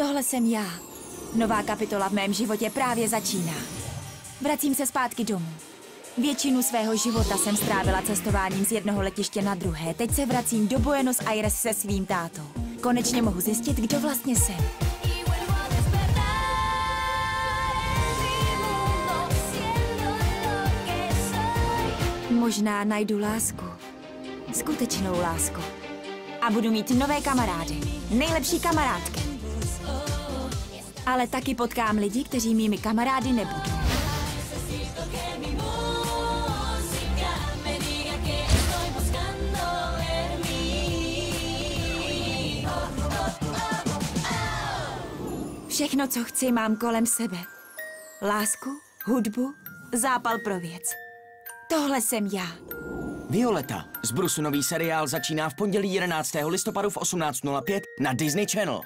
Tohle jsem já. Nová kapitola v mém životě právě začíná. Vracím se zpátky domů. Většinu svého života jsem strávila cestováním z jednoho letiště na druhé. Teď se vracím do Buenos Aires se svým tátou. Konečně mohu zjistit, kdo vlastně jsem. Možná najdu lásku. Skutečnou lásku. A budu mít nové kamarády. Nejlepší kamarádky. Ale taky potkám lidi, kteří mými kamarády nebudou. Všechno, co chci, mám kolem sebe. Lásku, hudbu, zápal pro věc. Tohle jsem já. Violeta. Z Brusu nový seriál začíná v pondělí 11. listopadu v 18:05 na Disney Channel.